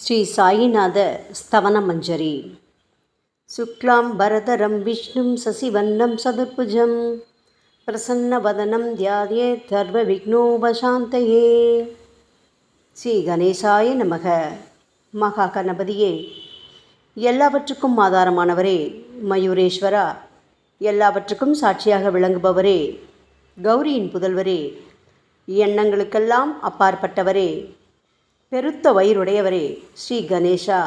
ஸ்ரீ சாயிநாத ஸ்தவனமஞ்சரி. சுக்லாம் பரதரம் விஷ்ணும் சசிவன்னம் சதுர்புஜம் பிரசன்னவதனம் தியாயேத் சர்வ விக்னோபசாந்தயே. ஸ்ரீ கணேசாய நமக. மகா கணபதியே, எல்லாவற்றுக்கும் ஆதாரமானவரே, மயூரேஸ்வரா, எல்லாவற்றுக்கும் சாட்சியாக விளங்குபவரே, கௌரியின் புதல்வரே, எண்ணங்களுக்கெல்லாம் அப்பாற்பட்டவரே, பெருத்த வயிறுடையவரே, ஸ்ரீ கணேசா,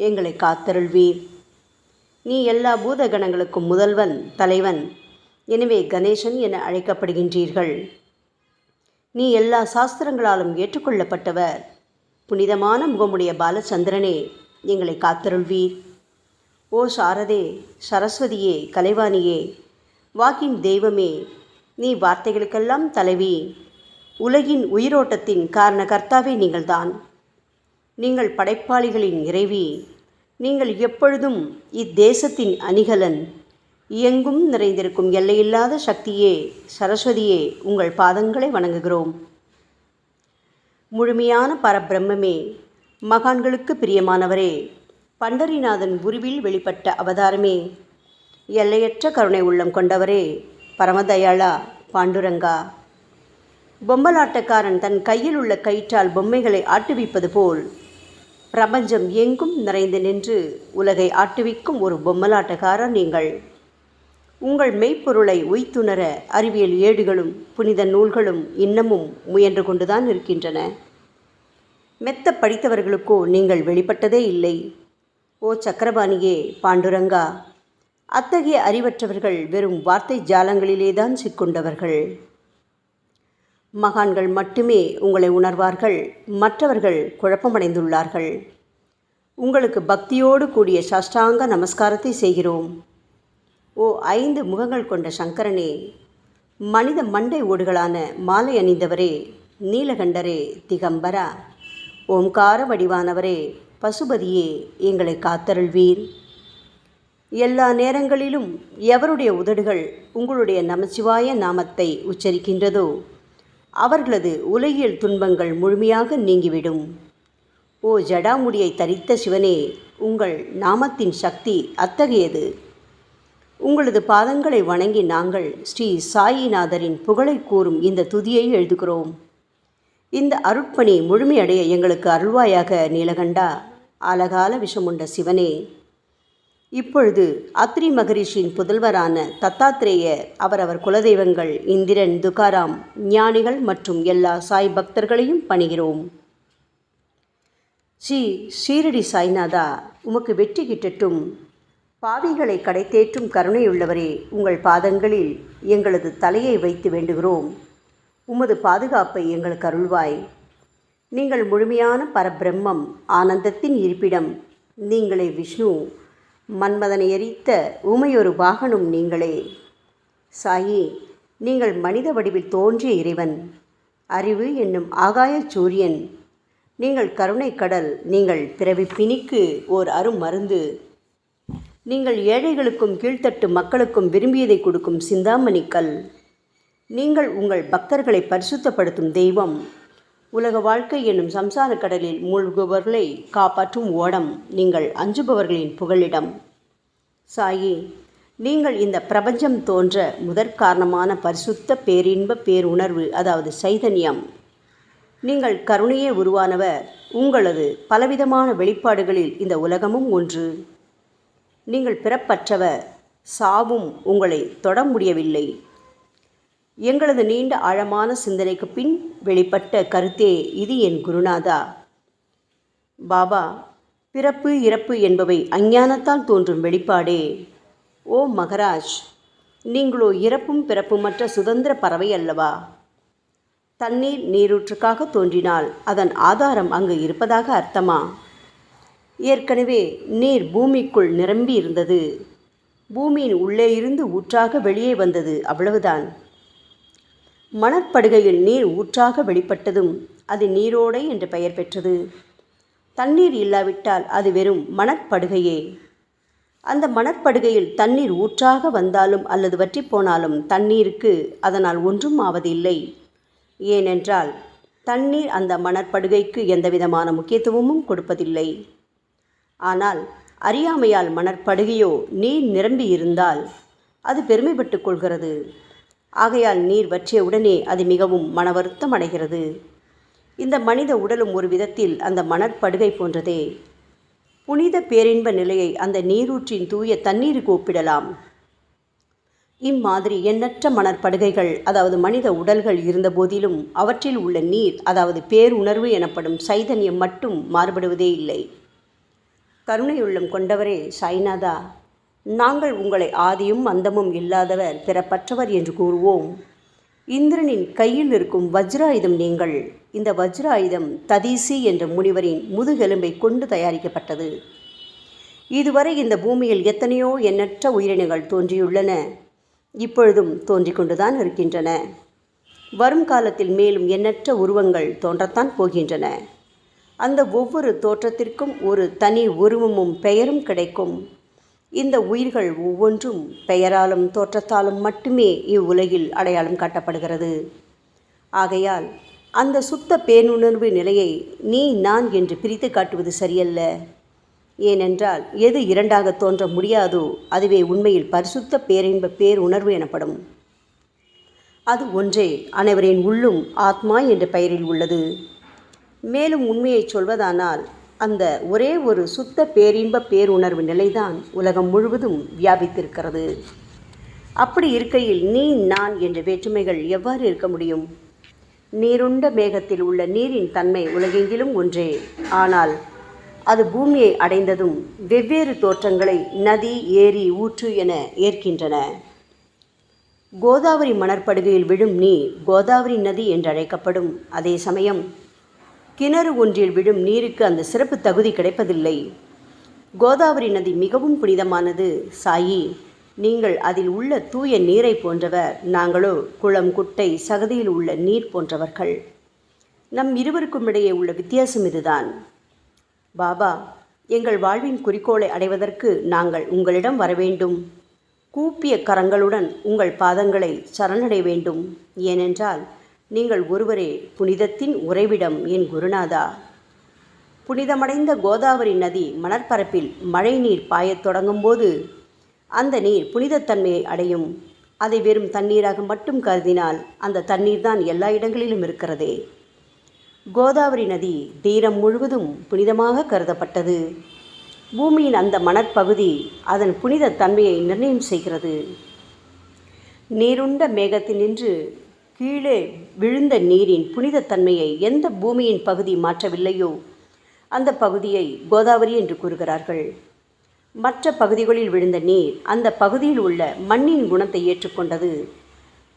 எங்களை காத்தருள்வீர். நீ எல்லா பூதகணங்களுக்கும் முதல்வன், தலைவன். எனவே கணேசன் என அழைக்கப்படுகின்றீர்கள். நீ எல்லா சாஸ்திரங்களாலும் ஏற்றுக்கொள்ளப்பட்டவர். புனிதமான முகமுடைய பாலச்சந்திரனே, எங்களை காத்தருள்வீர். ஓ சாரதே, சரஸ்வதியே, கலைவாணியே, வாக்கின் தெய்வமே, நீ வார்த்தைகளுக்கெல்லாம் தலைவி. உலகின் உயிரோட்டத்தின் காரண கர்த்தாவே நீங்கள்தான். நீங்கள் படைப்பாளிகளின் இறைவி. நீங்கள் எப்பொழுதும் இத்தேசத்தின் அணிகலன். எங்கும் நிறைந்திருக்கும் எல்லையில்லாத சக்தியே, சரஸ்வதியே, உங்கள் பாதங்களை வணங்குகிறோம். முழுமையான பரபிரம்மே, மகான்களுக்கு பிரியமானவரே, பண்டரிநாதன் உருவில் வெளிப்பட்ட அவதாரமே, எல்லையற்ற கருணை உள்ளம் கொண்டவரே, பரமதயாளா, பாண்டுரங்கா. பொம்மலாட்டக்காரன் தன் கையில் உள்ள கயிற்றால் பொம்மைகளை ஆட்டுவிப்பது போல் பிரபஞ்சம் எங்கும் நிறைந்து நின்று உலகை ஆட்டுவிக்கும் ஒரு பொம்மலாட்டக்காரர் நீங்கள். உங்கள் மெய்ப்பொருளை உய்த்துணர அறிவியல் ஏடுகளும் புனித நூல்களும் இன்னமும் முயன்று கொண்டுதான் இருக்கின்றன. மெத்த படித்தவர்களுக்கோ நீங்கள் வெளிப்பட்டதே இல்லை. ஓ சக்கரபாணியே, பாண்டுரங்கா, அத்தகைய அறிவற்றவர்கள் வெறும் வார்த்தை ஜாலங்களிலேதான் சிக்கொண்டவர்கள். மகான்கள் மட்டுமே உங்களை உணர்வார்கள். மற்றவர்கள் குழப்பமடைந்துள்ளார்கள். உங்களுக்கு பக்தியோடு கூடிய சாஷ்டாங்க நமஸ்காரத்தை செய்கிறோம். ஓ 5 முகங்கள் கொண்ட சங்கரனே, மனித மண்டை ஓடுகளான மாலை அணிந்தவரே, நீலகண்டரே, திகம்பரா, ஓம்கார வடிவானவரே, பசுபதியே, எங்களை காத்தருள்வீர். எல்லா நேரங்களிலும் எவருடைய உதடுகள் உங்களுடைய நமச்சிவாய நாமத்தை உச்சரிக்கின்றதோ அவர்களது உலகியல் துன்பங்கள் முழுமையாக நீங்கிவிடும். ஓ ஜடாமுடியை தரித்த சிவனே, உங்கள் நாமத்தின் சக்தி அத்தகையது. உங்களது பாதங்களை வணங்கி நாங்கள் ஸ்ரீ சாயிநாதரின் புகழை கூறும் இந்த துதியை எழுதுகிறோம். இந்த அருட்பணி முழுமையடைய எங்களுக்கு அருள்வாயாக நீலகண்டா, ஆலகால விஷமுண்ட சிவனே. இப்பொழுது அத்ரி மகரிஷியின் புதல்வரான தத்தாத்ரேயர், அவரவர் குலதெய்வங்கள் இந்திரன், துகாராம், ஞானிகள் மற்றும் எல்லா சாய் பக்தர்களையும் பணிகிறோம். ஸ்ரீ ஷீரடி சாய்நாதா, உமக்கு வெற்றி கிட்டட்டும். பாவிகளை கடைத்தேற்றும் கருணையுள்ளவரே, உங்கள் பாதங்களில் எங்களது தலையை வைத்து வேண்டுகிறோம். உமது பாதுகாப்பை எங்களுக்கு அருள்வாய். நீங்கள் முழுமையான பரபிரம்மம், ஆனந்தத்தின் இருப்பிடம். நீங்களே விஷ்ணு. மன்மதனை எரித்த ஊமையொரு வாகனும் நீங்களே. சாயி, நீங்கள் மனித வடிவில் தோன்றிய இறைவன். அறிவு என்னும் ஆகாய சூரியன். நீங்கள் கருணை கடல். நீங்கள் பிறவி பிணிக்கு ஓர் அருமருந்து. நீங்கள் ஏழைகளுக்கும் கீழ்த்தட்டு மக்களுக்கும் விரும்பியதை கொடுக்கும் சிந்தாமணிக்கல். நீங்கள் உங்கள் பக்தர்களை பரிசுத்தப்படுத்தும் தெய்வம். உலக வாழ்க்கை என்னும் சம்சார கடலில் மூழ்குபவர்களை காப்பாற்றும் ஓடம். நீங்கள் அஞ்சுபவர்களின் புகலிடம். சாயி, நீங்கள் இந்த பிரபஞ்சம் தோன்ற முதற்காரணமான பரிசுத்த பேரின்ப பேருணர்வு, அதாவது சைதன்யம். நீங்கள் கருணையே உருவானவர். உங்களது பலவிதமான வெளிப்பாடுகளில் இந்த உலகமும் ஒன்று. நீங்கள் பிறப்பற்றவர். சாவும் உங்களை தொட முடியவில்லை. எங்களது நீண்ட ஆழமான சிந்தனைக்கு பின் வெளிப்பட்ட கருத்தே இது என் குருநாதா. பாபா, பிறப்பு இறப்பு என்பவை அஞ்ஞானத்தால் தோன்றும் வெளிப்பாடே. ஓ மகராஜ், நீங்களோ இறப்பும் பிறப்புமற்ற சுதந்திர பறவை அல்லவா? தண்ணீர் நீரூற்றுக்காக தோன்றினால் அதன் ஆதாரம் அங்கு இருப்பதாக அர்த்தமா? ஏற்கனவே நீர் பூமிக்குள் நிரம்பி இருந்தது. பூமியின் உள்ளே இருந்து ஊற்றாக வெளியே வந்தது, அவ்வளவுதான். மணற்படுகையில் நீர் ஊற்றாக வெளிப்பட்டதும் அது நீரோடை என்று பெயர் பெற்றது. தண்ணீர் இல்லாவிட்டால் அது வெறும் மணற்படுகையே. அந்த மணற்படுகையில் தண்ணீர் ஊற்றாக வந்தாலும் அல்லது வற்றி போனாலும் தண்ணீருக்கு அதனால் ஒன்றும் ஆவதில்லை. ஏனென்றால் தண்ணீர் அந்த மணற்படுகைக்கு எந்தவிதமான முக்கியத்துவமும் கொடுப்பதில்லை. ஆனால் அறியாமையால் மணற்படுகையோ நீர் நிரம்பி இருந்தால் அது பெருமைப்பட்டு கொள்கிறது. ஆகையால் நீர் வற்றிய உடனே அது மிகவும் மனவருத்தம் அடைகிறது. இந்த மனித உடலும் ஒரு விதத்தில் அந்த மணற்படுகை போன்றதே. புனித பேரின்ப நிலையை அந்த நீரூற்றின் தூய தண்ணீருக்கு ஒப்பிடலாம். இம்மாதிரி எண்ணற்ற மணற்படுகைகள், அதாவது மனித உடல்கள் இருந்த போதிலும் அவற்றில் உள்ள நீர், அதாவது பேருணர்வு எனப்படும் சைதன்யம் மட்டும் மாறுபடுவதே இல்லை. கருணையுள்ளம் கொண்டவரே சாய்நாதா, நாங்கள் உங்களை ஆதியும் அந்தமும் இல்லாதவர், பிறப்பற்றவர் என்று கூறுவோம். இந்திரனின் கையில் இருக்கும் வஜ்ராயுதம் நீங்கள். இந்த வஜ்ராயுதம் ததீசி என்ற முனிவரின் முதுகெலும்பை கொண்டு தயாரிக்கப்பட்டது. இதுவரை இந்த பூமியில் எத்தனையோ எண்ணற்ற உயிரினங்கள் தோன்றியுள்ளன, இப்பொழுதும் தோன்றிக் கொண்டுதான் இருக்கின்றன. வரும் காலத்தில் மேலும் எண்ணற்ற உருவங்கள் தோன்றத்தான் போகின்றன. அந்த ஒவ்வொரு தோற்றத்திற்கும் ஒரு தனி உருவமும் பெயரும் கிடைக்கும். இந்த உயிர்கள் ஒவ்வொன்றும் பெயராலும் தோற்றத்தாலும் மட்டுமே இவ்வுலகில் அடையாளம் காட்டப்படுகிறது. ஆகையால் அந்த சுத்த பேருணர்வு நிலையை நீ நான் என்று பிரித்து காட்டுவது சரியல்ல. ஏனென்றால் எது இரண்டாக தோன்ற முடியாதோ அதுவே உண்மையில் பரிசுத்த பேரின்ப பேருணர்வு எனப்படும். அது ஒன்றே அனைவரின் உள்ளும் ஆத்மா என்ற பெயரில் உள்ளது. மேலும் உண்மையை சொல்வதானால் அந்த ஒரே ஒரு சுத்த பேரின்ப பேருணர்வு நிலைதான் உலகம் முழுவதும் வியாபித்திருக்கிறது. அப்படி இருக்கையில் நீ நான் என்ற வேற்றுமைகள் எவ்வாறு இருக்க முடியும்? நீருண்ட மேகத்தில் உள்ள நீரின் தன்மை உலகெங்கிலும் ஒன்றே. ஆனால் அது பூமியை அடைந்ததும் வெவ்வேறு தோற்றங்களை நதி, ஏரி, ஊற்று என ஏற்கின்றன. கோதாவரி மணற்படுகையில் விழும் நீர் கோதாவரி நதி என்றழைக்கப்படும். அதே சமயம் கிணறு ஒன்றில் விழும் நீருக்கு அந்த சிறப்பு தகுதி கிடைப்பதில்லை. கோதாவரி நதி மிகவும் புனிதமானது. சாயி, நீங்கள் அதில் உள்ள தூய நீரை போன்றவர், நாங்களோ குளம், குட்டை, சகதியில் உள்ள நீர் போன்றவர்கள். நம் இருவருக்கும் இடையே உள்ள வித்தியாசம் இதுதான். பாபா, எங்கள் வாழ்வின் குறிக்கோளை அடைவதற்கு நாங்கள் உங்களிடம் வரவேண்டும். கூப்பிய கரங்களுடன் உங்கள் பாதங்களை சரணடைய வேண்டும். ஏனென்றால் நீங்கள் ஒருவரே புனிதத்தின் உறைவிடம் என் குருநாதா. புனிதமடைந்த கோதாவரி நதி மணற்பரப்பில் மழை நீர் பாயத் தொடங்கும் போது அந்த நீர் புனிதத்தன்மையை அடையும். அதை வெறும் தண்ணீராக மட்டும் கருதினால் அந்த தண்ணீர் தான் எல்லா இடங்களிலும் இருக்கிறதே. கோதாவரி நதி தீரம் முழுவதும் புனிதமாக கருதப்பட்டது. பூமியின் அந்த மணற்பகுதி அதன் புனித தன்மையை நிர்ணயம் செய்கிறது. நீருண்ட மேகத்தினின்று கீழே விழுந்த நீரின் புனிதத்தன்மையை எந்த பூமியின் பகுதி மாற்றவில்லையோ அந்த பகுதியை கோதாவரி என்று கூறுகிறார்கள். மற்ற பகுதிகளில் விழுந்த நீர் அந்த பகுதியில் உள்ள மண்ணின் குணத்தை ஏற்றுக்கொண்டது,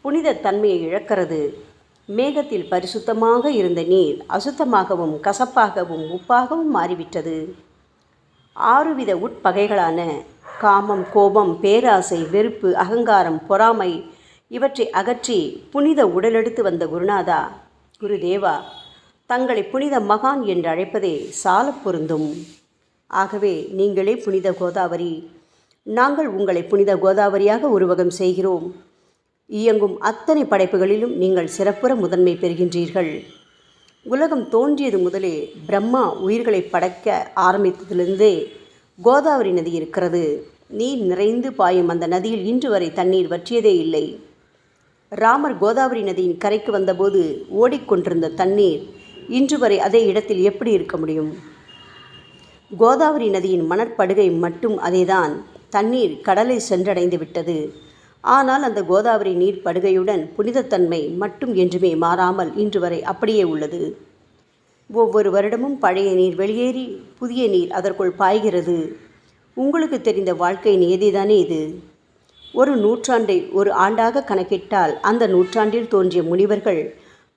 புனித தன்மையை இழக்கிறது. மேகத்தில் பரிசுத்தமாக இருந்த நீர் அசுத்தமாகவும் கசப்பாகவும் உப்பாகவும் மாறிவிட்டது. 6 வித உட்பகைகளான காமம், கோபம், பேராசை, வெறுப்பு, அகங்காரம், பொறாமை இவற்றை அகற்றி புனித உடலெடுத்து வந்த குருநாதா, குருதேவா, தங்களை புனித மகான் என்று அழைப்பதே சால பொருந்தும். ஆகவே நீங்களே புனித கோதாவரி. நாங்கள் உங்களை புனித கோதாவரியாக உருவகம் செய்கிறோம். இயங்கும் அத்தனை படைப்புகளிலும் நீங்கள் சிறப்புற முதன்மை பெறுகின்றீர்கள். உலகம் தோன்றியது முதலே பிரம்மா உயிர்களை படைக்க ஆரம்பித்ததிலிருந்தே கோதாவரி நதி இருக்கிறது. நீர் நிறைந்து பாயும் அந்த நதியில் இன்று வரை தண்ணீர் வற்றியதே இல்லை. ராமர் கோதாவரி நதியின் கரைக்கு வந்தபோது ஓடிக்கொண்டிருந்த தண்ணீர் இன்று வரை அதே இடத்தில் எப்படி இருக்க முடியும்? கோதாவரி நதியின் மணற்படுகை மட்டும் அதேதான். தண்ணீர் கடலை சென்றடைந்து விட்டது. ஆனால் அந்த கோதாவரி நீர் படுகையுடன் புனிதத்தன்மை மட்டும் என்றுமே மாறாமல் இன்று வரை அப்படியே உள்ளது. ஒவ்வொரு வருடமும் பழைய நீர் வெளியேறி புதிய நீர் அதற்குள் பாய்கிறது. உங்களுக்கு தெரிந்த வாழ்க்கை நியதிதானே இது. ஒரு நூற்றாண்டை ஒரு ஆண்டாக கணக்கிட்டால் அந்த நூற்றாண்டில் தோன்றிய முனிவர்கள்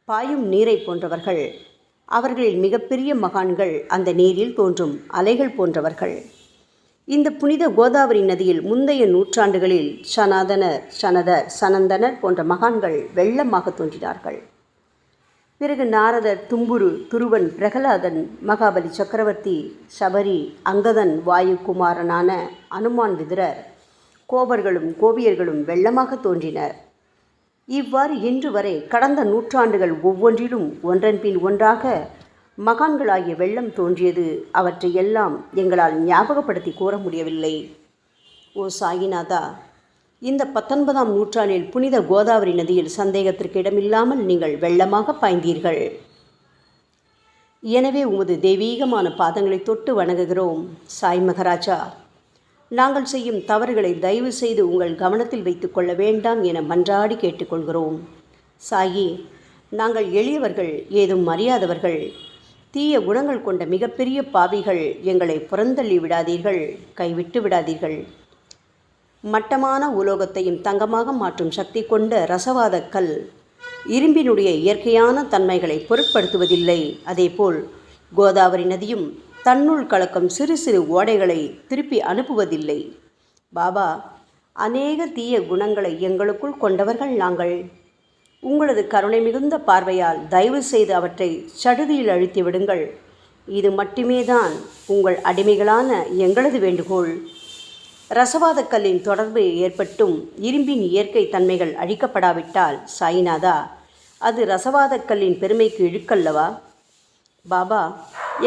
பாயும் நீரை போன்றவர்கள். அவர்களில் மிகப்பெரிய மகான்கள் அந்த நீரில் தோன்றும் அலைகள் போன்றவர்கள். இந்த புனித கோதாவரி நதியில் முந்தைய நூற்றாண்டுகளில் சனாதனர், சனதர், சனந்தனர் போன்ற மகான்கள் வெள்ளமாக தோன்றினார்கள். பிறகு நாரதர், தும்புரு, துருவன், பிரகலாதன், மகாபலி சக்கரவர்த்தி, சபரி, அங்கதன், வாயுகுமாரனான அனுமான், விதுரர், கோபர்களும் கோபியர்களும் வெள்ளமாக தோன்றினர். இவ்வாறு இன்று வரை கடந்த நூற்றாண்டுகள் ஒவ்வொன்றிலும் ஒன்றன் பின் ஒன்றாக மகான்களாகிய வெள்ளம் தோன்றியது. அவற்றை எல்லாம் எங்களால் ஞாபகப்படுத்தி கூற முடியவில்லை. ஓ சாயிநாதா, இந்த 19ஆம் நூற்றாண்டில் புனித கோதாவரி நதியில் சந்தேகத்திற்கு இடமில்லாமல் நீங்கள் வெள்ளமாக பாய்ந்தீர்கள். எனவே உமது தெய்வீகமான பாதங்களை தொட்டு வணங்குகிறோம். சாய் மகராஜா, நாங்கள் செய்யும் தவறுகளை தயவு செய்து உங்கள் கவனத்தில் வைத்து கொள்ள வேண்டாம் என மன்றாடி கேட்டுக்கொள்கிறோம். சாயி, நாங்கள் எளியவர்கள், ஏதும் அறியாதவர்கள், தீய குணங்கள் கொண்ட மிகப்பெரிய பாவிகள். எங்களை புறந்தள்ளி விடாதீர்கள், கைவிட்டு விடாதீர்கள். மட்டமான உலோகத்தையும் தங்கமாக மாற்றும் சக்தி கொண்ட ரசவாத கல் இரும்பினுடைய இயற்கையான தன்மைகளை பொருட்படுத்துவதில்லை. அதேபோல் கோதாவரி நதியும் தன்னுள் கலக்கும் சிறு சிறு ஓடைகளை திருப்பி அனுப்புவதில்லை. பாபா, அநேக தீய குணங்களை எங்களுக்குள் கொண்டவர்கள் நாங்கள். உங்களது கருணை மிகுந்த பார்வையால் தயவு செய்து அவற்றை சடுதியில் அழித்து விடுங்கள். இது மட்டுமே தான் உங்கள் அடிமைகளான எங்களது வேண்டுகோள். ரசவாத கல்லின் தொடர்பு ஏற்பட்டும் இரும்பின் இயற்கை தன்மைகள் அழிக்கப்படாவிட்டால் சாயிநாதா, அது ரசவாத கல்லின் பெருமைக்கு இழுக்கல்லவா? பாபா,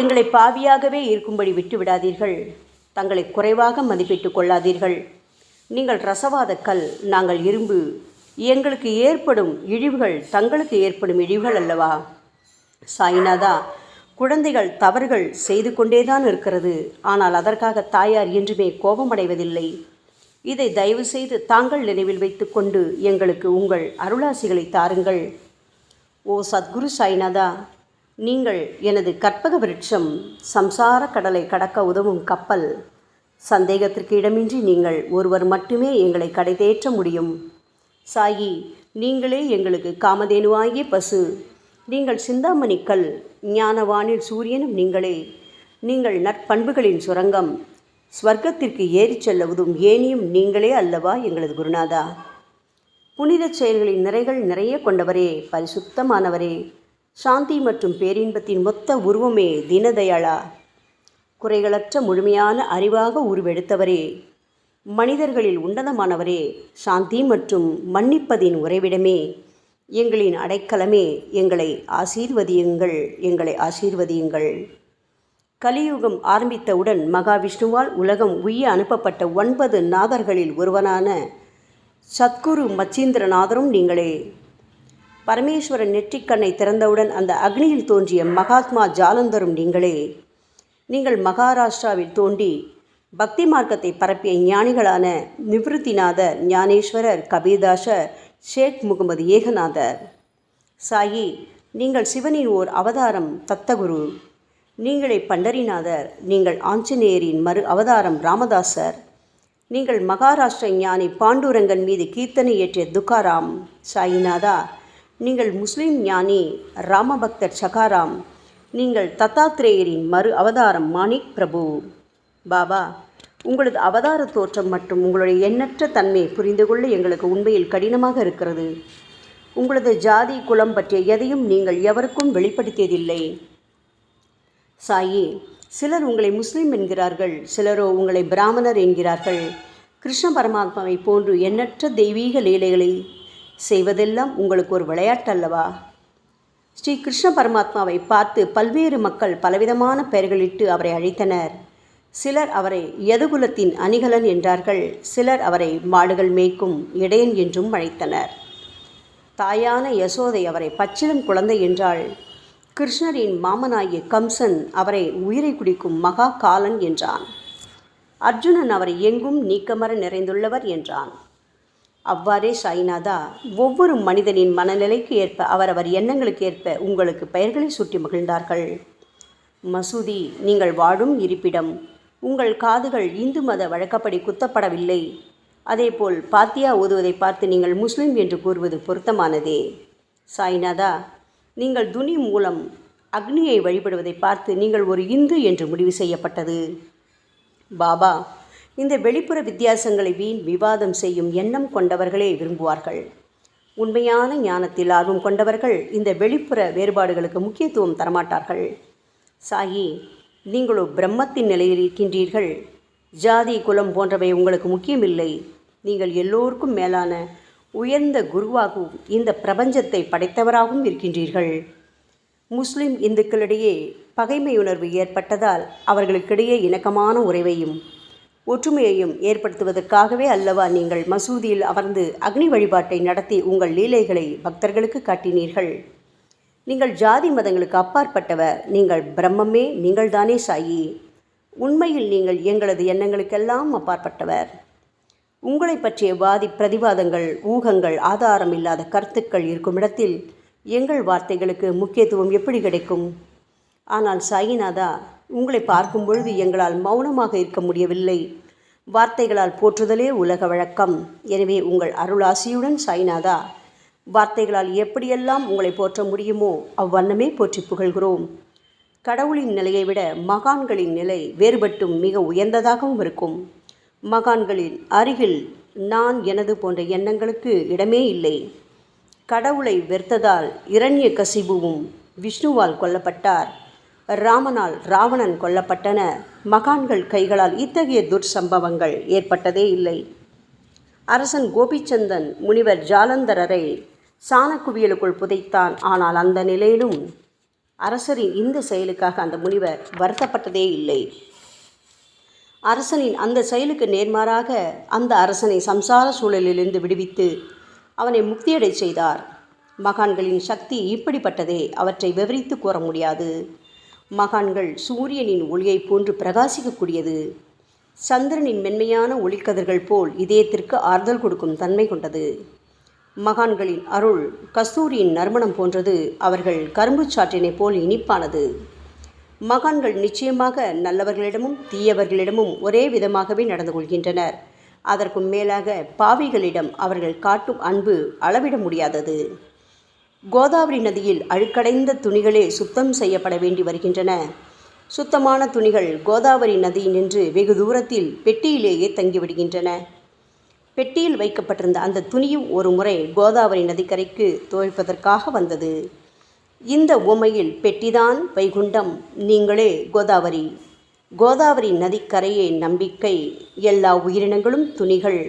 எங்களை பாவியாகவே இருக்கும்படி விட்டுவிடாதீர்கள். தங்களை குறைவாக மதிப்பிட்டு கொள்ளாதீர்கள். நீங்கள் ரசவாத கல், நாங்கள் இரும்பு. எங்களுக்கு ஏற்படும் இழிவுகள் தங்களுக்கு ஏற்படும் இழிவுகள் அல்லவா? சாயிநாதா, குழந்தைகள் தவறுகள் செய்து கொண்டேதான் இருக்கிறது. ஆனால் அதற்காக தாயார் என்றுமே கோபமடைவதில்லை. இதை தயவு செய்து தாங்கள் நினைவில் வைத்து கொண்டு எங்களுக்கு உங்கள் அருளாசிகளை தாருங்கள். ஓ சத்குரு சாய்நாதா, நீங்கள் எனது கற்பக விருட்சம், சம்சார கடலை கடக்க உதவும் கப்பல். சந்தேகத்திற்கு இடமின்றி நீங்கள் ஒருவர் மட்டுமே எங்களை கடைதேற்ற முடியும். சாயி, நீங்களே எங்களுக்கு காமதேனுவாகிய பசு. நீங்கள் சிந்தாமணி கல், ஞானவானில் சூரியனும் நீங்களே. நீங்கள் நற்பண்புகளின் சுரங்கம், ஸ்வர்க்கத்திற்கு ஏறிச் செல்லவதும் ஏனியும் நீங்களே அல்லவா எங்களது குருநாதா? புனித செயல்களின் நிறைகள் நிறைய கொண்டவரே, பரிசுத்தமானவரே, சாந்தி மற்றும் பேரின்பத்தின் மொத்த உருவமே தீனதயாளா, குறைகளற்ற முழுமையான அறிவாக உருவெடுத்தவரே, மனிதர்களில் உன்னதமானவரே, சாந்தி மற்றும் மன்னிப்பதின் உறைவிடமே, எங்களின் அடைக்கலமே, எங்களை ஆசீர்வதியுங்கள், எங்களை ஆசீர்வதியுங்கள். கலியுகம் ஆரம்பித்தவுடன் மகாவிஷ்ணுவால் உலகம் உய்ய அனுப்பப்பட்ட 9 நாதர்களில் ஒருவனான சத்குரு மச்சீந்திரநாதரும் நீங்களே. பரமேஸ்வரன் நெற்றிக்கண்ணை திறந்தவுடன் அந்த அக்னியில் தோன்றிய மகாத்மா ஜாலந்தரும் நீங்களே. நீங்கள் மகாராஷ்டிராவில் தோன்றி பக்தி மார்க்கத்தை பரப்பிய ஞானிகளான நிவிருத்திநாதர், ஞானேஸ்வரர், கபீர்தாசர், ஷேக் முகமது ஏகநாதர். சாயி, நீங்கள் சிவனின் ஓர் அவதாரம், தத்தகுரு. நீங்களே பண்டரிநாதர். நீங்கள் ஆஞ்சநேயரின் மறு அவதாரம் ராமதாசர். நீங்கள் மகாராஷ்டிர ஞானி பாண்டுரங்கன் மீது கீர்த்தனை இயற்றிய துக்காராம். சாயிநாதா, நீங்கள் முஸ்லிம் ஞானி ராமபக்தர் சகாராம். நீங்கள் தத்தாத்ரேயரின் மறு அவதாரம் மாணிக் பிரபு. பாபா, உங்களது அவதார தோற்றம் மற்றும் உங்களுடைய எண்ணற்ற தன்மை புரிந்து கொள்ள எங்களுக்கு உண்மையில் கடினமாக இருக்கிறது. உங்களது ஜாதி குலம் பற்றிய எதையும் நீங்கள் எவருக்கும் வெளிப்படுத்தியதில்லை. சாயி, சிலர் உங்களை முஸ்லீம் என்கிறார்கள், சிலரோ உங்களை பிராமணர் என்கிறார்கள். கிருஷ்ண பரமாத்மாவை போன்று எண்ணற்ற தெய்வீக லீலைகளை செய்வதெல்லாம் உங்களுக்கு ஒரு விளையாட்டல்லவா? ஸ்ரீ கிருஷ்ண பரமாத்மாவை பார்த்து பல்வேறு மக்கள் பலவிதமான பெயர்களிட்டு அவரை அழைத்தனர். சிலர் அவரை யதுகுலத்தின் அணிகலன் என்றார்கள். சிலர் அவரை மாடுகள் மேய்க்கும் இடையன் என்றும் அழைத்தனர். தாயான யசோதை அவரை பச்சிளம் குழந்தை என்றாள். கிருஷ்ணரின் மாமனாகிய கம்சன் அவரை உயிரை குடிக்கும் மகா காலன் என்றான். அர்ஜுனன் அவரை எங்கும் நீக்கமர நிறைந்துள்ளவர் என்றான். அவ்வாறே சாய்நாதா, ஒவ்வொரு மனிதனின் மனநிலைக்கு ஏற்ப அவரவர் எண்ணங்களுக்கு ஏற்ப உங்களுக்கு பெயர்களை சுட்டி மகிழ்ந்தார்கள். மசூதி, நீங்கள் வாழும் இருப்பிடம். உங்கள் காதுகள் இந்து மத வழக்கப்படி குத்தப்படவில்லை. அதேபோல் பாத்தியா ஓதுவதை பார்த்து நீங்கள் முஸ்லிம் என்று கூறுவது பொருத்தமானதே. சாய்நாதா, நீங்கள் துனி மூலம் அக்னியை வழிபடுவதை பார்த்து நீங்கள் ஒரு இந்து என்று முடிவு செய்யப்பட்டது. பாபா, இந்த வெளிப்புற வித்தியாசங்களை வீண் விவாதம் செய்யும் எண்ணம் கொண்டவர்களே விரும்புவார்கள். உண்மையான ஞானத்தில் ஆர்வம் கொண்டவர்கள் இந்த வெளிப்புற வேறுபாடுகளுக்கு முக்கியத்துவம் தரமாட்டார்கள். சாயி, நீங்களோ பிரம்மத்தின் நிலையில் இருக்கின்றீர்கள். ஜாதி குலம் போன்றவை உங்களுக்கு முக்கியமில்லை. நீங்கள் எல்லோருக்கும் மேலான உயர்ந்த குருவாகவும் இந்த பிரபஞ்சத்தை படைத்தவராகவும் இருக்கின்றீர்கள். முஸ்லிம் இந்துக்களிடையே பகைமையுணர்வு ஏற்பட்டதால் அவர்களுக்கிடையே இணக்கமான உறவையும் ஒற்றுமையையும் ஏற்படுத்துவதற்காகவே அல்லவா நீங்கள் மசூதியில் அமர்ந்து அக்னி வழிபாட்டை நடத்தி உங்கள் லீலைகளை பக்தர்களுக்கு காட்டினீர்கள். நீங்கள் ஜாதி மதங்களுக்கு அப்பாற்பட்டவர். நீங்கள் பிரம்மமே, நீங்கள்தானே சாயி. உண்மையில் நீங்கள் எங்களது எண்ணங்களுக்கெல்லாம் அப்பாற்பட்டவர். உங்களை பற்றிய வாதி பிரதிவாதங்கள், ஊகங்கள், ஆதாரம் இல்லாத கருத்துக்கள் இருக்கும் இடத்தில் எங்கள் வார்த்தைகளுக்கு முக்கியத்துவம் எப்படி கிடைக்கும்? ஆனால் சாயிநாதா, உங்களை பார்க்கும் பொழுது எங்களால் மௌனமாக இருக்க முடியவில்லை. வார்த்தைகளால் போற்றுதலே உலக வழக்கம். எனவே உங்கள் அருளாசியுடன் சாயிநாதா, வார்த்தைகளால் எப்படியெல்லாம் உங்களை போற்ற முடியுமோ அவ்வண்ணமே போற்றி புகழ்கிறோம். கடவுளின் நிலையை விட மகான்களின் நிலை வேறுபட்டும் மிக உயர்ந்ததாகவும் இருக்கும். மகான்களின் அருகில் நான் எனது போன்ற எண்ணங்களுக்கு இடமே இல்லை. கடவுளை வெறுத்ததால் இரண்யகசிபுவும் விஷ்ணுவால் கொல்லப்பட்டார். ராமனால் ராவணன் கொல்லப்பட்டன. மகான்கள் கைகளால் இத்தகைய துர்சம்பவங்கள் ஏற்பட்டதே இல்லை. அரசன் கோபிச்சந்தன் முனிவர் ஜாலந்தரரை சாணக்குவியலுக்குள் புதைத்தான். ஆனால் அந்த நிலையிலும் அரசரின் இந்த செயலுக்காக அந்த முனிவர் வருத்தப்பட்டதே இல்லை. அரசனின் அந்த செயலுக்கு நேர்மாறாக அந்த அரசனை சம்சார சூழலிலிருந்து விடுவித்து அவனை முக்தியடை செய்தார். மகான்களின் சக்தி இப்படிப்பட்டதே. அவற்றை விவரித்து கூற முடியாது. மகான்கள் சூரியனின் ஒளியை போன்று பிரகாசிக்கக்கூடியது. சந்திரனின் மென்மையான ஒளிக்கதிர்கள் போல் இதயத்திற்கு ஆறுதல் கொடுக்கும் தன்மை கொண்டது. மகான்களின் அருள் கஸ்தூரியின் நறுமணம் போன்றது. அவர்கள் கரும்பு சாற்றினை போல் இனிப்பானது. மகான்கள் நிச்சயமாக நல்லவர்களிடமும் தீயவர்களிடமும் ஒரே விதமாகவே நடந்து கொள்கின்றனர். அதற்கும் மேலாக பாவிகளிடம் அவர்கள் காட்டும் அன்பு அளவிட முடியாதது. கோதாவரி நதியில் அழுக்கடைந்த துணிகளே சுத்தம் செய்யப்பட வேண்டி வருகின்றன. சுத்தமான துணிகள் கோதாவரி நதியினின்று வெகு தூரத்தில் பெட்டியிலேயே தங்கிவிடுகின்றன. பெட்டியில் வைக்கப்பட்டிருந்த அந்த துணியும் ஒரு முறை கோதாவரி நதிக்கரைக்கு துவைப்பதற்காக வந்தது. இந்த உவமையில் பெட்டிதான் வைகுண்டம், நீங்களே கோதாவரி. கோதாவரி நதிக்கரையே நம்பிக்கை. எல்லா உயிரினங்களும் துணிகள்.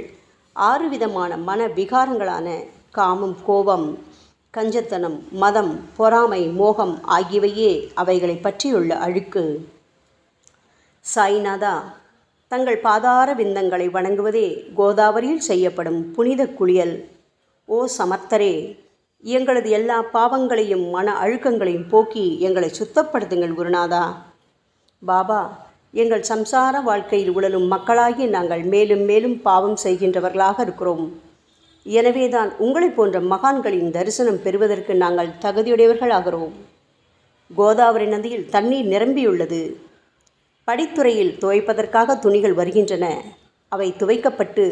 6 விதமான மன விகாரங்களான காமம், கோபம், கஞ்சத்தனம், மதம், பொறாமை, மோகம் ஆகியவையே அவைகளை பற்றியுள்ள அழுக்கு. சாய்நாதா, தங்கள் பாதார விந்தங்களை வணங்குவதே கோதாவரியில் செய்யப்படும் புனித குளியல். ஓ சமர்த்தரே, எங்களது எல்லா பாவங்களையும் மன அழுக்கங்களையும் போக்கி எங்களை சுத்தப்படுத்துங்கள் குருநாதா. பாபா, எங்கள் சம்சார வாழ்க்கையில் உழலும் மக்களாகி நாங்கள் மேலும் மேலும் பாவம் செய்கின்றவர்களாக இருக்கிறோம். எனவேதான் உங்களை போன்ற மகான்களின் தரிசனம் பெறுவதற்கு நாங்கள் தகுதியுடையவர்களாகிறோம். கோதாவரி நதியில் தண்ணீர் நிரம்பியுள்ளது. படித்துறையில் துவைப்பதற்காக துணிகள் வருகின்றன. அவை துவைக்கப்பட்டு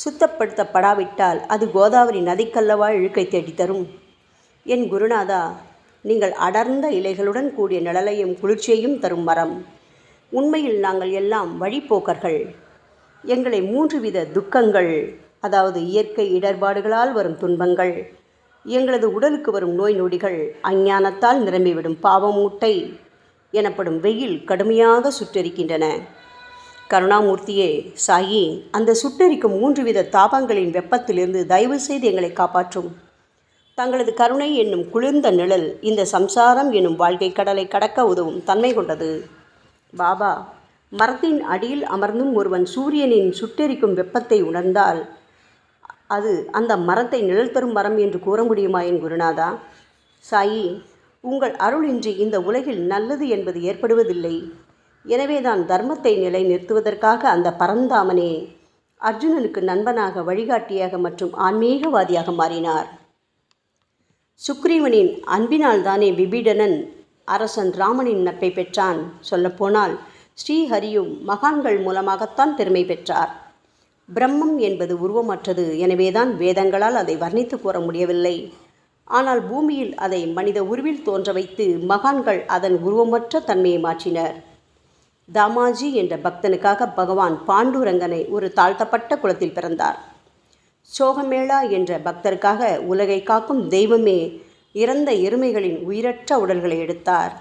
சுத்தப்படுத்தப்படாவிட்டால் அது கோதாவரி நதிக்கல்லவா இழுக்கை தேடித்தரும். என் குருநாதா, நீங்கள் அடர்ந்த இலைகளுடன் கூடிய நிழலையும் குளிர்ச்சியையும் தரும் மரம். உண்மையில் நாங்கள் எல்லாம் வழிப்போக்கர்கள். எங்களை 3 வித துக்கங்கள், அதாவது இயற்கை இடர்பாடுகளால் வரும் துன்பங்கள், எங்களது உடலுக்கு வரும் நோய் நொடிகள், அஞ்ஞானத்தால் நிரம்பிவிடும் பாவமூட்டை எனப்படும் வெயில் கடுமையாக சுட்டெரிக்கின்றன. கருணாமூர்த்தியே, சாயி, அந்த சுட்டெரிக்கும் 3 வித தாபங்களின் வெப்பத்திலிருந்து தயவு செய்து எங்களை காப்பாற்றும். தங்களது கருணை என்னும் குளிர்ந்த நிழல் இந்த சம்சாரம் என்னும் வாழ்க்கை கடலை கடக்க உதவும் தன்மை கொண்டது. பாபா, மரத்தின் அடியில் அமர்ந்தும் ஒருவன் சூரியனின் சுட்டெரிக்கும் வெப்பத்தை உணர்ந்தால் அது அந்த மரத்தை நிழல் தரும் மரம் என்று கூற முடியுமா என் குருநாதா? சாயி, உங்கள் அருளின்றி இந்த உலகில் நல்லது என்பது ஏற்படுவதில்லை. எனவேதான் தர்மத்தை நிலை நிறுத்துவதற்காக அந்த பரந்தாமனே அர்ஜுனனுக்கு நண்பனாக, வழிகாட்டியாக மற்றும் ஆன்மீகவாதியாக மாறினார். சுக்ரீவனின் அன்பினால் தானே விபீடனன் அரசன் ராமனின் நட்பை பெற்றான். சொல்லப்போனால் ஸ்ரீஹரியும் மகான்கள் மூலமாகத்தான் பெருமை பெற்றார். பிரம்மம் என்பது உருவமற்றது. எனவேதான் வேதங்களால் அதை வர்ணித்து கூற முடியவில்லை. ஆனால் பூமியில் அதை மனித உருவில் தோன்ற வைத்து மகான்கள் அதன் உருவமற்ற தன்மையை மாற்றினர். தாமாஜி என்ற பக்தனுக்காக பகவான் பாண்டுரங்கனை ஒரு தாழ்த்தப்பட்ட குலத்தில் பிறந்தார். சோகமேளா என்ற பக்தருக்காக உலகை காக்கும் தெய்வமே இறந்த எருமைகளின் உயிரற்ற உடல்களை எடுத்தார்.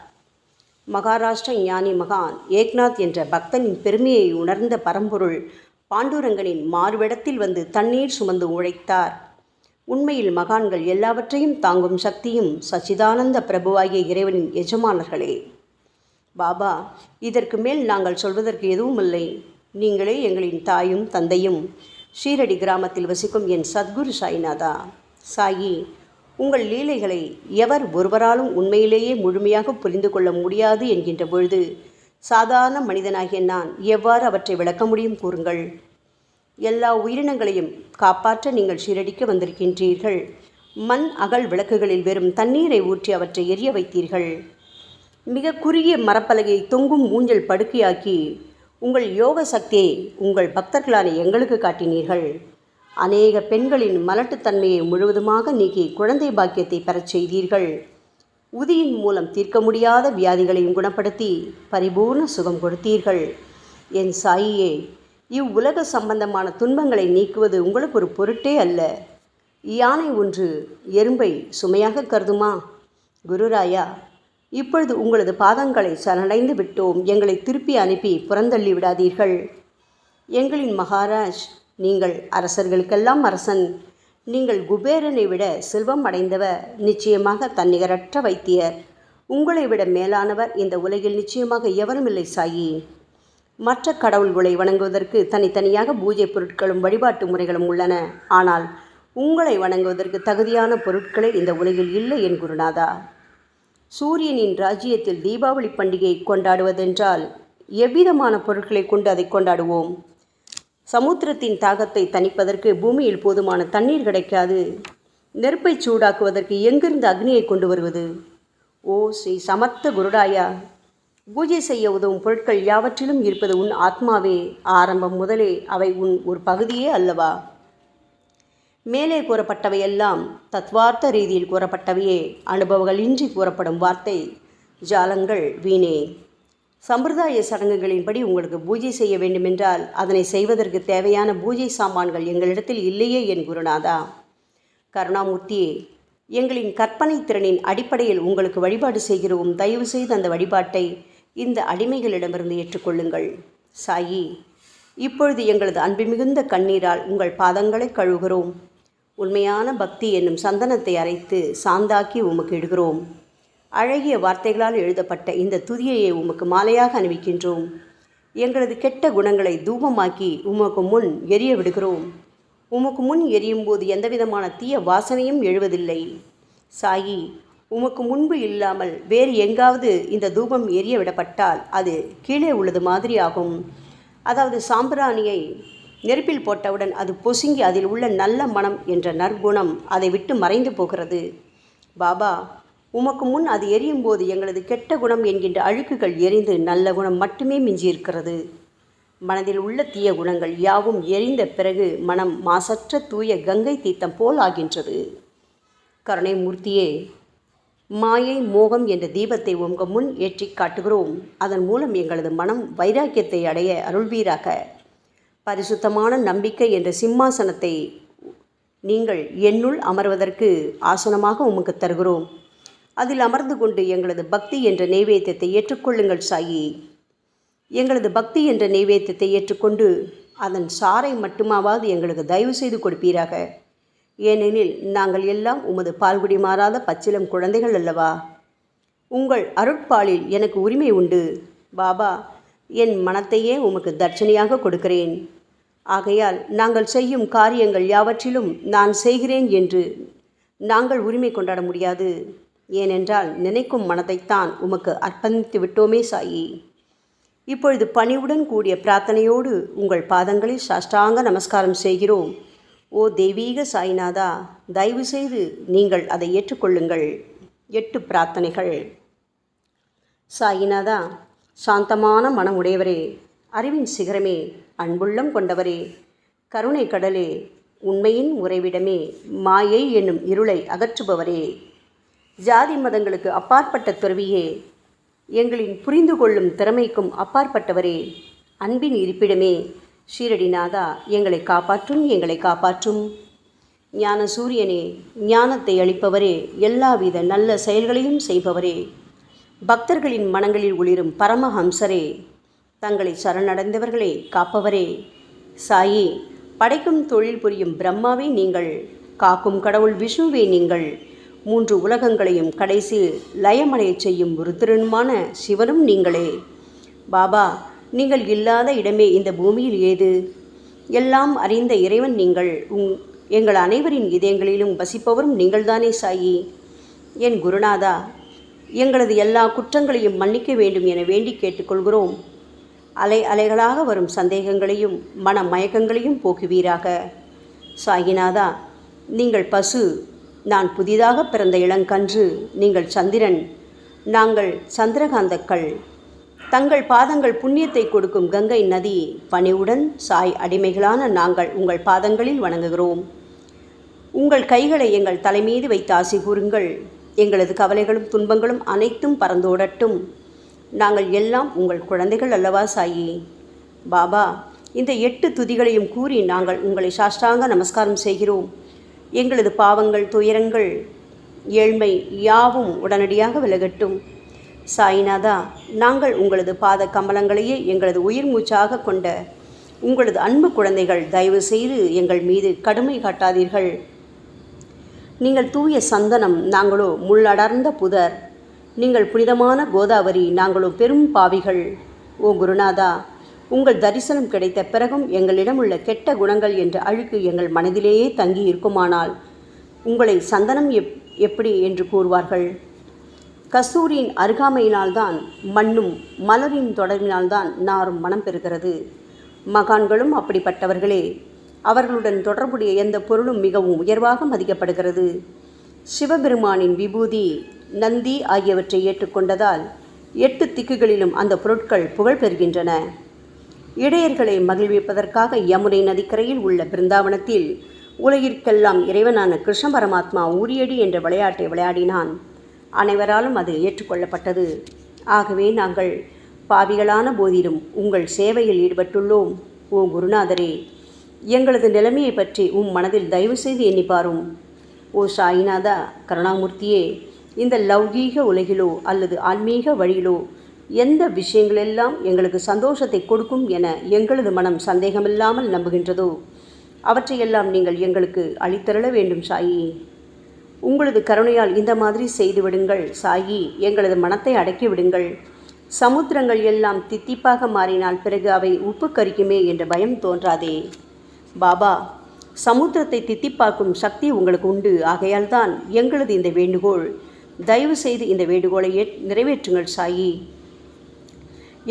மகாராஷ்டிர ஞானி மகான் ஏக்நாத் என்ற பக்தனின் பெருமையை உணர்ந்த பரம்பொருள் பாண்டுரங்கனின் மாறுவிடத்தில் வந்து தண்ணீர் சுமந்து உழைத்தார். உண்மையில் மகான்கள் எல்லாவற்றையும் தாங்கும் சக்தியும் சச்சிதானந்த பிரபுவாகிய இறைவனின் எஜமானர்களே. பாபா, இதற்கு மேல் நாங்கள் சொல்வதற்கு எதுவும் இல்லை. நீங்களே எங்களின் தாயும் தந்தையும். ஷீரடி கிராமத்தில் வசிக்கும் என் சத்குரு சாய்நாதா. சாயி, உங்கள் லீலைகளை எவர் ஒருவராலும் உண்மையிலேயே முழுமையாக புரிந்து கொள்ள முடியாது என்கின்ற பொழுது சாதாரண மனிதனாகிய நான் எவ்வாறு அவற்றை விளக்க முடியும் கூறுங்கள். எல்லா உயிரினங்களையும் காப்பாற்ற நீங்கள் ஷீரடிக்கு வந்திருக்கின்றீர்கள். மண் அகல் விளக்குகளில் வெறும் தண்ணீரை ஊற்றி அவற்றை எரிய வைத்தீர்கள். மிக குறுகிய மரப்பலகையை தொங்கும் ஊஞ்சல் படுக்கையாக்கி உங்கள் யோக சக்தியை உங்கள் பக்தர்களான எங்களுக்கு காட்டினீர்கள். அநேக பெண்களின் மலட்டுத்தன்மையை முழுவதுமாக நீக்கி குழந்தை பாக்கியத்தை பெறச் செய்தீர்கள். உதியின் மூலம் தீர்க்க முடியாத வியாதிகளையும் குணப்படுத்தி பரிபூர்ண சுகம் கொடுத்தீர்கள். என் சாயியே, இவ்வுலக சம்பந்தமான துன்பங்களை நீக்குவது உங்களுக்கு ஒரு பொருட்டே அல்ல. யானை ஒன்று எறும்பை சுமையாக கருதுமா? குருராயா, இப்பொழுது உங்களது பாதங்களை சரணடைந்து விட்டோம். எங்களை திருப்பி அனுப்பி புறந்தள்ளி விடாதீர்கள். எங்களின் மகாராஜ், நீங்கள் அரசர்களுக்கெல்லாம் அரசன். நீங்கள் குபேரனை விட செல்வம் அடைந்தவர். நிச்சயமாக தன்னிகரற்ற வைத்தியர். உங்களை விட மேலானவர் இந்த உலகில் நிச்சயமாக எவரும் இல்லை சாயி. மற்ற கடவுள்களை வணங்குவதற்கு தனித்தனியாக பூஜை பொருட்களும் வழிபாட்டு முறைகளும் உள்ளன. ஆனால் உங்களை வணங்குவதற்கு தகுதியான பொருட்களே இந்த உலகில் இல்லை என் குருநாதா. சூரியனின் ராஜ்யத்தில் தீபாவளி பண்டிகையை கொண்டாடுவதென்றால் எவ்விதமான பொருட்களை கொண்டு அதை கொண்டாடுவோம்? சமுத்திரத்தின் தாகத்தை தணிப்பதற்கு பூமியில் போதுமான தண்ணீர் கிடைக்காது. நெருப்பை சூடாக்குவதற்கு எங்கிருந்து அக்னியை கொண்டு வருவது? ஓ ஸ்ரீ சமர்த்த குருடாயா, பூஜை செய்ய உதவும் பொருட்கள் யாவற்றிலும் இருப்பது உன் ஆத்மாவே. ஆரம்பம் முதலே அவை உன் ஒரு பகுதியே அல்லவா? மேலே கூறப்பட்டவையெல்லாம் தத்வார்த்த ரீதியில் கூறப்பட்டவையே. அனுபவங்களின்றி கூறப்படும் வார்த்தை ஜாலங்கள் வீணே. சம்பிரதாய சடங்குகளின்படி உங்களுக்கு பூஜை செய்ய வேண்டுமென்றால் அதனை செய்வதற்கு தேவையான பூஜை சாமான்கள் எங்களிடத்தில் இல்லையே என் குருநாதா. கருணாமூர்த்தியே, எங்களின் கற்பனை திறனின் அடிப்படையில் உங்களுக்கு வழிபாடு செய்கிறோம். தயவு செய்து அந்த வழிபாட்டை இந்த அடிமைகளிடமிருந்து ஏற்றுக்கொள்ளுங்கள். சாயி, இப்பொழுது எங்களது அன்பு மிகுந்த கண்ணீரால் உங்கள் பாதங்களை கழுவுகிறோம். உண்மையான பக்தி என்னும் சந்தனத்தை அரைத்து சாந்தாக்கி உமக்கு இடுகிறோம். அழகிய வார்த்தைகளால் எழுதப்பட்ட இந்த துதியையை உமக்கு மாலையாக அணிவிக்கின்றோம். எங்களது கெட்ட குணங்களை தூபமாக்கி உமக்கு முன் எரிய விடுகிறோம். உமக்கு முன் எரியும் போது எந்தவிதமான தீய வாசனையும் எழுவதில்லை. சாயி, உமக்கு முன்பு இல்லாமல் வேறு எங்காவது இந்த தூபம் எரிய விடப்பட்டால் அது கீழே உள்ளது மாதிரி ஆகும். அதாவது சாம்பிராணியை நெருப்பில் போட்டவுடன் அது பொசுங்கி அதில் உள்ள நல்ல மனம் என்ற நற்குணம் அதை விட்டு மறைந்து போகிறது. பாபா, உமக்கு முன் அது எரியும் போது எங்களது கெட்ட குணம் என்கின்ற அழுக்குகள் எரிந்து நல்ல குணம் மட்டுமே மிஞ்சியிருக்கிறது. மனதில் உள்ள தீய குணங்கள் யாவும் எரிந்த பிறகு மனம் மாசற்ற தூய கங்கை தீர்த்தம் போல் ஆகின்றது. கருணை மூர்த்தியே, மாயை மோகம் என்ற தீபத்தை உங்கள் முன் ஏற்றி காட்டுகிறோம். அதன் மூலம் எங்களது மனம் வைராக்கியத்தை அடைய அருள்வீராக. பரிசுத்தமான நம்பிக்கை என்ற சிம்மாசனத்தை நீங்கள் என்னுள் அமர்வதற்கு ஆசனமாக உமக்கு தருகிறோம். அதில் அமர்ந்து கொண்டு எங்களது பக்தி என்ற நெய்வேத்தியத்தை ஏற்றுக்கொள்ளுங்கள் சாயி. எங்களது பக்தி என்ற நெய்வேத்தியத்தை ஏற்றுக்கொண்டு அதன் சாரை மட்டுமாவது எங்களுக்கு தயவு செய்து கொடுப்பீராக. ஏனெனில் நாங்கள் எல்லாம் உமது பால்குடி மாறாத பச்சிலம் குழந்தைகள் அல்லவா. உங்கள் அருட்பாலில் எனக்கு உரிமை உண்டு. பாபா, என் மனத்தையே உமக்கு தட்சணையாக கொடுக்கிறேன். ஆகையால் நாங்கள் செய்யும் காரியங்கள் யாவற்றிலும் நான் செய்கிறேன் என்று நாங்கள் உரிமை கொண்டாட முடியாது. ஏனென்றால் நினைக்கும் மனதைத்தான் உமக்கு அர்ப்பணித்து விட்டோமே சாயி. இப்பொழுது பணிவுடன் கூடிய பிரார்த்தனையோடு உங்கள் பாதங்களில் சாஷ்டாங்க நமஸ்காரம் செய்கிறோம். ஓ தெய்வீக சாய்நாதா, தயவு செய்து நீங்கள் அதை ஏற்றுக்கொள்ளுங்கள். 8 பிரார்த்தனைகள். சாய்நாதா, சாந்தமான மனம் உடையவரே, அறிவின் சிகரமே, அன்புள்ளம் கொண்டவரே, கருணை கடலே, உண்மையின் உறைவிடமே, மாயை என்னும் இருளை அகற்றுபவரே, ஜாதி மதங்களுக்கு அப்பாற்பட்ட துறவியே, எங்களின் புரிந்து கொள்ளும் திறமைக்கும் அப்பாற்பட்டவரே, அன்பின் இருப்பிடமே, ஷீரடிநாதா, எங்களை காப்பாற்றும், எங்களை காப்பாற்றும். ஞான சூரியனே, ஞானத்தை அளிப்பவரே, எல்லாவித நல்ல செயல்களையும் செய்பவரே, பக்தர்களின் மனங்களில் ஒளிரும் பரமஹம்சரே, தங்களை சரணடைந்தவர்களை காப்பவரே, சாயி, படைக்கும் தொழில் புரியும் பிரம்மாவே நீங்கள், காக்கும் கடவுள் விஷ்ணுவே நீங்கள். 3 உலகங்களையும் கடைசி லயமடையச் செய்யும் ருத்ரனுமான சிவனும் நீங்களே. பாபா, நீங்கள் இல்லாத இடமே இந்த பூமியில் ஏது? எல்லாம் அறிந்த இறைவன் நீங்கள். எங்கள் அனைவரின் இதயங்களிலும் வசிப்பவரும் நீங்கள்தானே சாயி. என் குருநாதா, எங்களது எல்லா குற்றங்களையும் மன்னிக்க வேண்டும் என வேண்டி கேட்டுக்கொள்கிறோம். அலை அலைகளாக வரும் சந்தேகங்களையும் மன மயக்கங்களையும் போக்குவீராக. சாயிநாதா, நீங்கள் பசு, நான் புதிதாக பிறந்த இளங்கன்று, நீங்கள் சந்திரன், நாங்கள் சந்திரகாந்தக்கள். தங்கள் பாதங்கள் புண்ணியத்தை கொடுக்கும் கங்கை நதி. பணிவுடன் சாய் அடிமைகளான நாங்கள் உங்கள் பாதங்களில் வணங்குகிறோம். உங்கள் கைகளை எங்கள் தலைமீது வைத்து ஆசி கூறுங்கள். எங்களது கவலைகளும் துன்பங்களும் அனைத்தும் பறந்தோடட்டும். நாங்கள் எல்லாம் உங்கள் குழந்தைகள் அல்லவா சாயி. பாபா, இந்த 8 துதிகளையும் கூறி நாங்கள் உங்களை சாஷ்டாங்க நமஸ்காரம் செய்கிறோம். எங்களது பாவங்கள், துயரங்கள், ஏழ்மை யாவும் உடனடியாக விலகட்டும். சாயிநாதா, நாங்கள் உங்களது பாத கமலங்களையே எங்களது உயிர் மூச்சாக கொண்ட உங்களது அன்பு குழந்தைகள். தயவு செய்து எங்கள் மீது கடுமை காட்டாதீர்கள். நீங்கள் தூய சந்தனம், நாங்களோ முள்ளடர்ந்த புதர். நீங்கள் புனிதமான கோதாவரி, நாங்களோ பெரும் பாவிகள். ஓ குருநாதா, உங்கள் தரிசனம் கிடைத்த பிறகும் எங்களிடம் உள்ள கெட்ட குணங்கள் என்ற அழுக்கு எங்கள் மனதிலேயே தங்கி இருக்குமானால் உங்களை சந்தனம் எப்படி என்று கூறுவார்கள்? கஸ்தூரியின் அருகாமையினால்தான் மண்ணும் மலரின் தொடர்பினால்தான் நாரும் மனம் பெறுகிறது. மகான்களும் அப்படிப்பட்டவர்களே. அவர்களுடன் தொடர்புடைய எந்த பொருளும் மிகவும் உயர்வாக மதிக்கப்படுகிறது. சிவபெருமானின் விபூதி, நந்தி ஆகியவற்றை ஏற்றுக்கொண்டதால் 8 திக்குகளிலும் அந்த பொருட்கள் புகழ் பெறுகின்றன. இடையர்களை மகிழ்விப்பதற்காக யமுனை நதிக்கரையில் உள்ள பிருந்தாவனத்தில் உலகிற்கெல்லாம் இறைவனான கிருஷ்ண பரமாத்மா ஊரியடி என்ற விளையாட்டை விளையாடினான். அனைவராலும் அது ஏற்றுக்கொள்ளப்பட்டது. ஆகவே நாங்கள் பாவிகளான போதிலும் உங்கள் சேவையில் ஈடுபட்டுள்ளோம். ஓ குருநாதரே, எங்களது நிலைமையை பற்றி மனதில் தயவு செய்து எண்ணிப்பாரும். ஓ சாயிநாதா கருணாமூர்த்தியே, இந்த லௌகீக உலகிலோ அல்லது ஆன்மீக வழியிலோ எந்த விஷயங்களெல்லாம் எங்களுக்கு சந்தோஷத்தை கொடுக்கும் என எங்களது மனம் சந்தேகமில்லாமல் நம்புகின்றதோ அவற்றையெல்லாம் நீங்கள் எங்களுக்கு அளித்தருள வேண்டும் சாயி. உங்களது கருணையால் இந்த மாதிரி செய்துவிடுங்கள் சாயி. எங்களது மனத்தை அடக்கி விடுங்கள். சமுத்திரங்கள் எல்லாம் தித்திப்பாக மாறினால் பிறகு அவை உப்பு கரிக்குமே என்ற பயம் தோன்றாதே. பாபா, சமுத்திரத்தை தித்திப்பாக்கும் சக்தி உங்களுக்கு உண்டு. ஆகையால் தான் எங்களது இந்த வேண்டுகோள். தயவு செய்து இந்த வேண்டுகோளை நிறைவேற்றுங்கள் சாயி.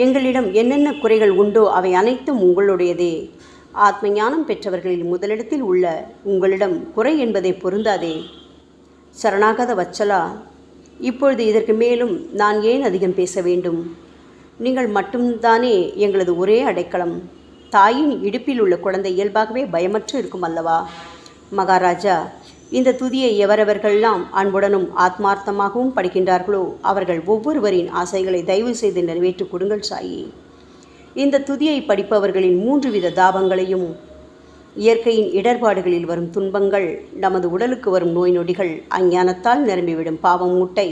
எங்களிடம் என்னென்ன குறைகள் உண்டோ அவை அனைத்தும் உங்களுடையதே. ஆத்ம ஞானம் பெற்றவர்களில் முதலிடத்தில் உள்ள உங்களிடம் குறை என்பதை பொருந்தாதே. சரணாகத வச்சலா, இப்பொழுது இதற்கு மேலும் நான் ஏன் அதிகம் பேச வேண்டும்? நீங்கள் மட்டும்தானே எங்களது ஒரே அடைக்கலம். தாயின் இடுப்பில் உள்ள குழந்தை இயல்பாகவே பயமற்று இருக்கும் அல்லவா? மகாராஜா, இந்த துதியை எவரவர்களெல்லாம் அன்புடனும் ஆத்மார்த்தமாகவும் படிக்கின்றார்களோ அவர்கள் ஒவ்வொருவரின் ஆசைகளை தயவு செய்து நிறைவேற்றி கொடுங்கள் சாயி. இந்த துதியை படிப்பவர்களின் 3 வித தாபங்களையும், இயற்கையின் இடர்பாடுகளில் வரும் துன்பங்கள், நமது உடலுக்கு வரும் நோய் நொடிகள், அஞ்ஞானத்தால் நிரம்பிவிடும் பாவம் மூட்டை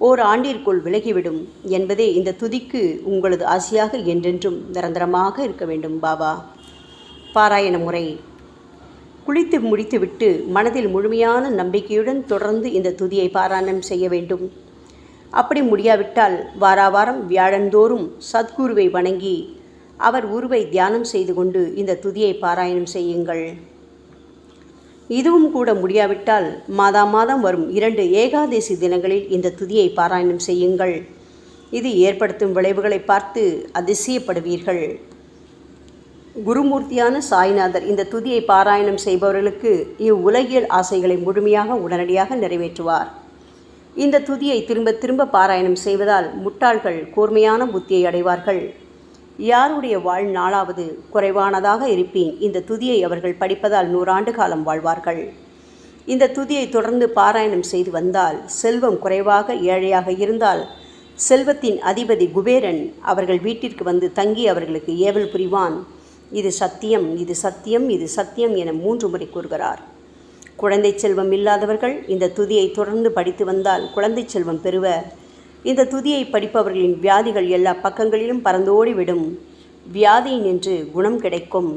ஓராண்டிற்குள் விலகிவிடும் என்பதே இந்த துதிக்கு உங்களது ஆசையாக என்றென்றும் நிரந்தரமாக இருக்க வேண்டும் பாபா. பாராயண முறை. குளித்து முடித்துவிட்டு மனதில் முழுமையான நம்பிக்கையுடன் தொடர்ந்து இந்த துதியை பாராயணம் செய்ய வேண்டும். அப்படி முடியாவிட்டால் வாராவாரம் வியாழந்தோறும் சத்குருவை வணங்கி அவர் உருவை தியானம் செய்து கொண்டு இந்த துதியை பாராயணம் செய்யுங்கள். இதுவும் கூட முடியாவிட்டால் மாதம் வரும் 2 ஏகாதசி தினங்களில் இந்த துதியை பாராயணம் செய்யுங்கள். இது ஏற்படுத்தும் விளைவுகளை பார்த்து அதிசயப்படுவீர்கள். குருமூர்த்தியான சாய்நாதர் இந்த துதியை பாராயணம் செய்பவர்களுக்கு இவ்வுலகியல் ஆசைகளை முழுமையாக உடனடியாக நிறைவேற்றுவார். இந்த துதியை திரும்ப திரும்ப பாராயணம் செய்வதால் முட்டாள்கள் கூர்மையான புத்தியை அடைவார்கள். யாருடைய வாழ்நாளாவது குறைவானதாக இருப்பேன் இந்த துதியை அவர்கள் படிப்பதால் 100 ஆண்டு காலம் வாழ்வார்கள். இந்த துதியை தொடர்ந்து பாராயணம் செய்து வந்தால் செல்வம் குறைவாக ஏழையாக இருந்தால் செல்வத்தின் அதிபதி குபேரன் அவர்கள் வீட்டிற்கு வந்து தங்கி அவர்களுக்கு ஏவல் புரிவான். இது சத்தியம், இது சத்தியம், இது சத்தியம் என 3 முறை கூறுகிறார். குழந்தை செல்வம் இல்லாதவர்கள் இந்த துதியை தொடர்ந்து படித்து வந்தால் குழந்தை செல்வம் பெறுவர். இந்த துதியை படிப்பவர்களின் வியாதிகள் எல்லா பக்கங்களிலும் பறந்தோடிவிடும். வியாதி நின்று குணம் கிடைக்கும்.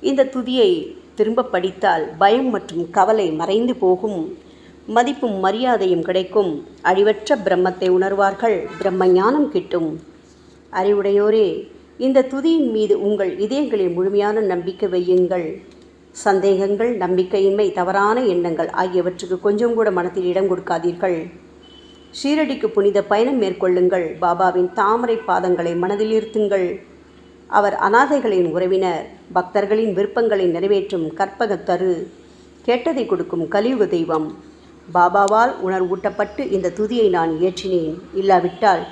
இந்த துதியை திரும்ப படித்தால் பயம் மற்றும் கவலை மறைந்து போகும். மதிப்பும் மரியாதையும் கிடைக்கும். அழிவற்ற பிரம்மத்தை உணர்வார்கள். பிரம்ம ஞானம் கிட்டும். அறிவுடையோரே, இந்த துதியின் மீது உங்கள் இதயங்களில் முழுமையான நம்பிக்கை வையுங்கள். சந்தேகங்கள், நம்பிக்கையின்மை, தவறான எண்ணங்கள் ஆகியவற்றுக்கு கொஞ்சம் கூட மனத்தில் இடம் கொடுக்காதீர்கள். ஷீரடிக்கு புனித பயணம் மேற்கொள்ளுங்கள். பாபாவின் தாமரை பாதங்களை மனதில் இருத்துங்கள். அவர் அனாதைகளின் உறவினர், பக்தர்களின் விருப்பங்களை நிறைவேற்றும் கற்பகத்தரு, கேட்டதை கொடுக்கும் கலியுக தெய்வம். பாபாவால் உணர்வூட்டப்பட்டு இந்த துதியை நான் இயற்றினேன். இல்லாவிட்டால்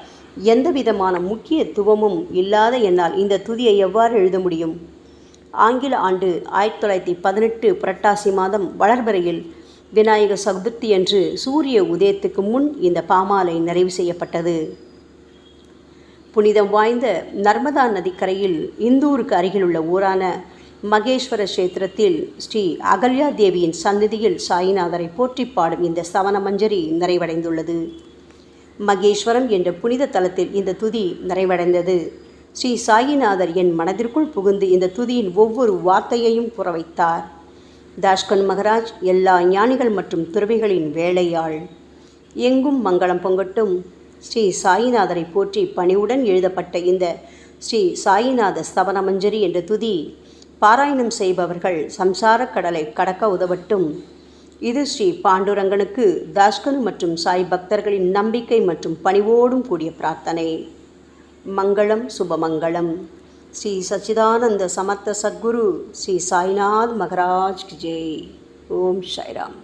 எந்த விதமான முக்கியத்துவமும் இல்லாத என்னால் இந்த துதியை எவ்வாறு எழுத முடியும்? ஆங்கில ஆண்டு 1918 புரட்டாசி மாதம் வளர்பிறையில் விநாயக சதுர்த்தி அன்று சூரிய உதயத்துக்கு முன் இந்த பாமாலை நிறைவு செய்யப்பட்டது. புனிதம் வாய்ந்த நர்மதா நதிக்கரையில் இந்தூருக்கு அருகிலுள்ள ஊரான மகேஸ்வர கஷேத்திரத்தில் ஸ்ரீ அகல்யா தேவியின் சந்நிதியில் சாயிநாதரை போற்றி பாடும் இந்த சவண மஞ்சரி நிறைவடைந்துள்ளது. மகேஸ்வரம் என்ற புனித தலத்தில் இந்த துதி நிறைவடைந்தது. ஸ்ரீ சாயிநாதர் என் மனதிற்குள் புகுந்து இந்த துதியின் ஒவ்வொரு வார்த்தையையும் புற வைத்தார். தாஷ்கன் மகராஜ் எல்லா ஞானிகள் மற்றும் துறவிகளின் வேலையாள். எங்கும் மங்களம் பொங்கட்டும். ஸ்ரீ சாயிநாதரை போற்றி பணிவுடன் எழுதப்பட்ட இந்த ஸ்ரீ சாயிநாத ஸ்தவன மஞ்சரி என்ற துதி பாராயணம் செய்பவர்கள் சம்சார கடலை கடக்க உதவட்டும். இது ஸ்ரீ பாண்டுரங்கனுக்கு தாஷ்கனு மற்றும் சாய் பக்தர்களின் நம்பிக்கை மற்றும் பணிவோடும் கூடிய பிரார்த்தனை. மங்களம், சுபமங்களம். ஸ்ரீ சச்சிதானந்த சமர்த்த சத்குரு ஸ்ரீ சாய்நாத் மகராஜ் கி ஜெய். ஓம் சாய்ராம்.